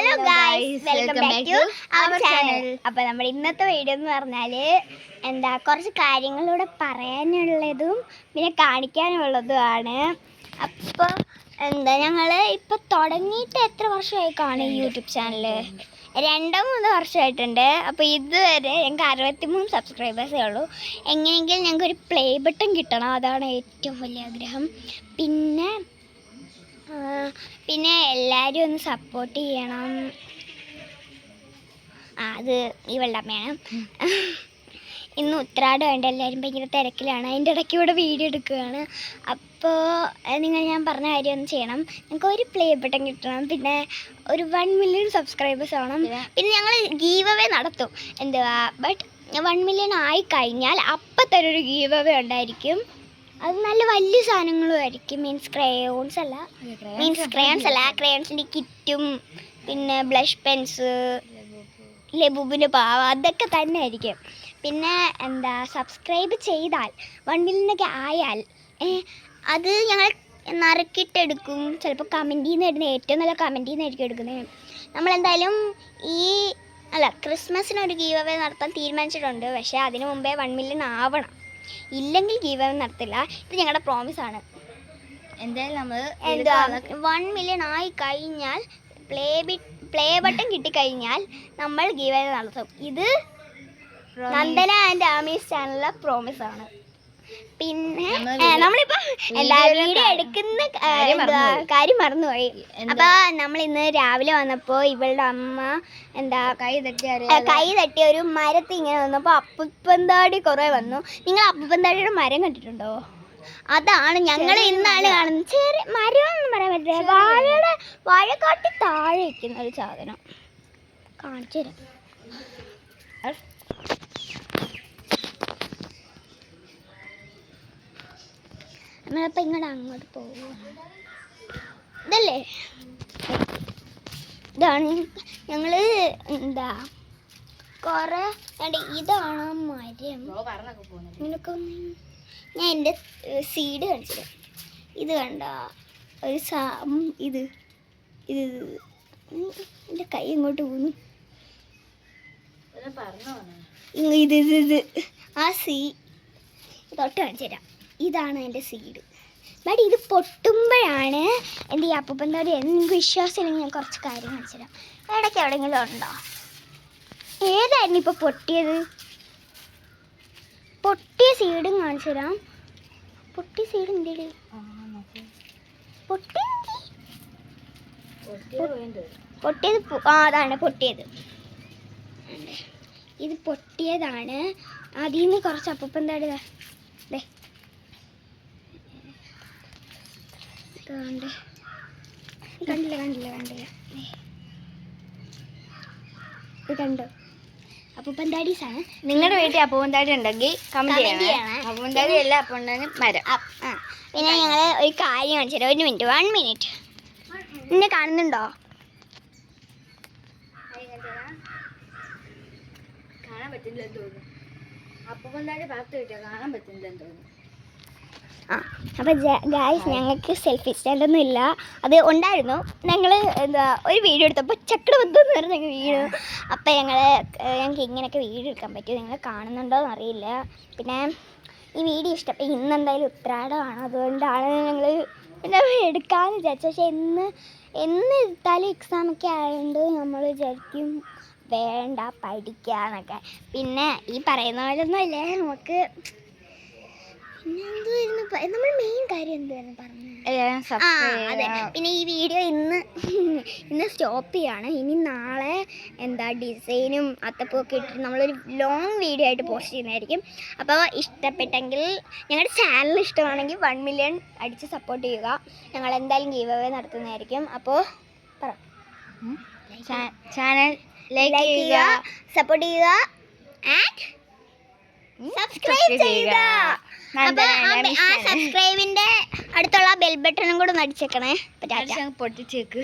Hello guys, welcome back to our channel. അപ്പോൾ നമ്മുടെ ഇന്നത്തെ വീഡിയോ എന്ന് പറഞ്ഞാൽ കുറച്ച് കാര്യങ്ങളിലൂടെ പറയാനുള്ളതും പിന്നെ കാണിക്കാനുള്ളതുമാണ്. അപ്പോൾ ഞങ്ങൾ ഇപ്പോൾ തുടങ്ങിയിട്ട് എത്ര വർഷമായി കാണും യൂട്യൂബ് ചാനൽ? 2-3 വർഷമായിട്ടുണ്ട്. അപ്പോൾ ഇതുവരെ ഞങ്ങൾക്ക് 63 സബ്സ്ക്രൈബേഴ്സേ ഉള്ളൂ. എങ്ങനെയെങ്കിലും ഞങ്ങൾക്കൊരു പ്ലേ ബട്ടൺ കിട്ടണം, അതാണ് ഏറ്റവും വലിയ ആഗ്രഹം. പിന്നെ എല്ലാവരും ഒന്ന് സപ്പോർട്ട് ചെയ്യണം. അത് ഇവളുടെ അമ്മയാണ്. ഇന്ന് ഉത്രാടമുണ്ട്, എല്ലാവരും ഭയങ്കര തിരക്കിലാണ്. അതിൻ്റെ ഇടയ്ക്ക് ഇവിടെ വീഡിയോ എടുക്കുകയാണ്. അപ്പോൾ ഞാൻ പറഞ്ഞ കാര്യം ഒന്ന് ചെയ്യണം. ഞങ്ങൾക്ക് ഒരു പ്ലേ ബട്ടൺ കിട്ടണം, പിന്നെ ഒരു 1 മില്യൺ സബ്സ്ക്രൈബേഴ്സ് ആവണം. പിന്നെ ഞങ്ങൾ ഗീവ് അവേ നടത്തും. ബട്ട് 1 മില്യൺ ആയി കഴിഞ്ഞാൽ അപ്പം തന്നെ ഒരു ഗീവ് അവേ ഉണ്ടായിരിക്കും. അത് നല്ല വലിയ സാധനങ്ങളും ആയിരിക്കും. ക്രയോൺസിൻ്റെ കിറ്റും പിന്നെ ബ്ലഷ് പെൻസ്, ലബൂബിൻ്റെ പാവ, അതൊക്കെ തന്നെ ആയിരിക്കും. പിന്നെ സബ്സ്ക്രൈബ് ചെയ്താൽ 1 മില്യണൊക്കെ ആയാൽ അത് ഞങ്ങൾ നറുക്കിട്ടെടുക്കും. ചിലപ്പോൾ കമൻറ്റിൽ നിന്ന് ഇടുന്ന ഏറ്റവും നല്ല കമൻറ്റിൽ നിന്നായിരിക്കും എടുക്കുന്നത്. നമ്മളെന്തായാലും ക്രിസ്മസിനൊരു ഗീവ് അവേ നടത്താൻ തീരുമാനിച്ചിട്ടുണ്ട്. പക്ഷേ അതിന് മുമ്പേ 1 മില്യൺ ആവണം. ഇല്ലെങ്കിൽ ഗീവ് അവേ നടത്തില്ല. ഇത് ഞങ്ങളുടെ പ്രോമിസാണ്. എന്തായാലും നമ്മൾ 1 മില്യൺ ആയി കഴിഞ്ഞാൽ പ്ലേ ബട്ടൺ കിട്ടിക്കഴിഞ്ഞാൽ നമ്മൾ ഗീവ് അവേ നടത്തും. ഇത് നന്ദന ആൻഡ് ആമീസ് ചാനലിലെ പ്രോമിസാണ്. പിന്നെ നമ്മളിപ്പോൾ വീഡിയോ എടുക്കുന്ന കാര്യം മറന്നുപോയി. അപ്പോൾ നമ്മൾ ഇന്ന് രാവിലെ വന്നപ്പോൾ ഇവളുടെ അമ്മ കൈ തട്ടി ഒരു മരത്തിൽ ഇങ്ങനെ വന്നപ്പോൾ അപ്പുപ്പന്താടി കുറേ വന്നു. നിങ്ങൾ അപ്പുപ്പന്താടിയുടെ മരം കണ്ടിട്ടുണ്ടോ? അതാണ് ഞങ്ങൾ ഇന്നാണ് കാണുന്നത്. ചെറിയ മരമൊന്നും പറയാൻ പറ്റില്ല, വാഴക്കാട്ടി താഴെ വയ്ക്കുന്ന ഒരു സാധനം. കാണിച്ചു തരാം. നമ്മളിപ്പോൾ അങ്ങോട്ട് പോകും. ഇതല്ലേ, ഇതാണ് ഞങ്ങൾ കുറേ ഇതാണ് മരം. ഇങ്ങനൊക്കെ ഞാൻ എൻ്റെ സീഡ് കാണിച്ചില്ല. ഇത് കണ്ട ഒരു ഇത് എൻ്റെ കൈ ഇങ്ങോട്ട് പോകുന്നു. ഇത് ആ തൊട്ട് കാണിച്ചു തരാം. ഇതാണ് എൻ്റെ സീഡ്. ബട്ട് ഇത് പൊട്ടുമ്പോഴാണ് ഈ അപ്പൂപ്പന്താടി. എനിക്ക് വിശ്വാസമില്ലെങ്കിൽ ഞാൻ കുറച്ച് കാര്യം കാണിച്ചു തരാം. ഇടയ്ക്ക് എവിടെയെങ്കിലും ഉണ്ടോ? ഏതായിരുന്നു ഇപ്പോൾ പൊട്ടിയത്? പൊട്ടിയ സീഡും കാണിച്ചു തരാം. പൊട്ടിയ സീഡ് എന്തേലും പൊട്ടിയത് അതാണ് പൊട്ടിയത്. ഇത് പൊട്ടിയതാണ്. അതിൽ നിന്ന് കുറച്ച് അപ്പൂപ്പന്താടി കണ്ടില്ല. ഇത് കണ്ടോ? അപ്പൂപ്പന്താടീസാണ്. നിങ്ങളുടെ വീട്ടിൽ അപ്പൂപ്പന്താടി ഉണ്ടെങ്കിൽ കമന്റ് ചെയ്യണം. അപ്പൂപ്പന്താടി അല്ല, അപ്പൂപ്പന്താടി മരം. പിന്നെ ഞങ്ങൾ ഒരു കാര്യം കാണിച്ചു തരാം. 1 മിനിറ്റ്. എന്നെ കാണുന്നുണ്ടോ? കാണാൻ പറ്റില്ലെന്ന് തോന്നുന്നു. അപ്പൂപ്പന്താടി ഭാഗത്ത് കിട്ടിയാൽ കാണാൻ പറ്റില്ലെന്ന് തോന്നുന്നു. അപ്പോൾ ഗായ്സ്, ഞങ്ങൾക്ക് സെൽഫി സ്റ്റാൻഡൊന്നും ഇല്ല. അത് ഉണ്ടായിരുന്നു. ഞങ്ങൾ ഒരു വീഡിയോ എടുത്തപ്പോൾ ചക്രബദ്ധമെന്ന് പറഞ്ഞ വീഡിയോ. അപ്പോൾ ഞങ്ങൾക്ക് ഇങ്ങനെയൊക്കെ വീഡിയോ എടുക്കാൻ പറ്റും. നിങ്ങൾ കാണുന്നുണ്ടോ എന്നറിയില്ല. പിന്നെ ഈ വീഡിയോ ഇഷ്ടപ്പെട്ടു. ഇന്നെന്തായാലും ഉത്രാടമാണ്, അതുകൊണ്ടാണ് ഞങ്ങൾ എടുക്കാമെന്ന് വിചാരിച്ചത്. പക്ഷേ എന്ന് എടുത്താലും എക്സാമൊക്കെ ആയതുകൊണ്ട് നമ്മൾ വിചാരിക്കും വേണ്ട പഠിക്കാന്നൊക്കെ. പിന്നെ ഈ പറയുന്ന പോലെ ഒന്നും അല്ലേ നമുക്ക്. നമ്മൾ മെയിൻ കാര്യം എന്തായിരുന്നു പറഞ്ഞത്? അതെ. പിന്നെ ഈ വീഡിയോ ഇന്ന് സ്റ്റോപ്പ് ചെയ്യാണ്. ഇനി നാളെ ഡിസൈനും അത്തപ്പൂക്കെ ഇട്ടിട്ട് നമ്മളൊരു ലോങ് വീഡിയോ ആയിട്ട് പോസ്റ്റ് ചെയ്യുന്നതായിരിക്കും. അപ്പോൾ ഇഷ്ടപ്പെട്ടെങ്കിൽ, ഞങ്ങളുടെ ചാനൽ ഇഷ്ടമാണെങ്കിൽ 1 മില്യൺ അടിച്ച് സപ്പോർട്ട് ചെയ്യുക. ഞങ്ങൾ എന്തായാലും ഗീവ് അവേ നടത്തുന്നതായിരിക്കും. അപ്പോൾ ചാനൽ ലൈക്ക് ചെയ്യുക, സപ്പോർട്ട് ചെയ്യുക ആൻഡ് സബ്സ്ക്രൈബ് ചെയ്യുക. അപ്പോൾ ആ സബ്സ്ക്രൈബിൻ്റെ അടുത്തുള്ള ബെൽ ബട്ടണും കൂടെ ഒന്ന് അടിച്ചേക്കണേ. പൊട്ടിച്ചേക്ക്.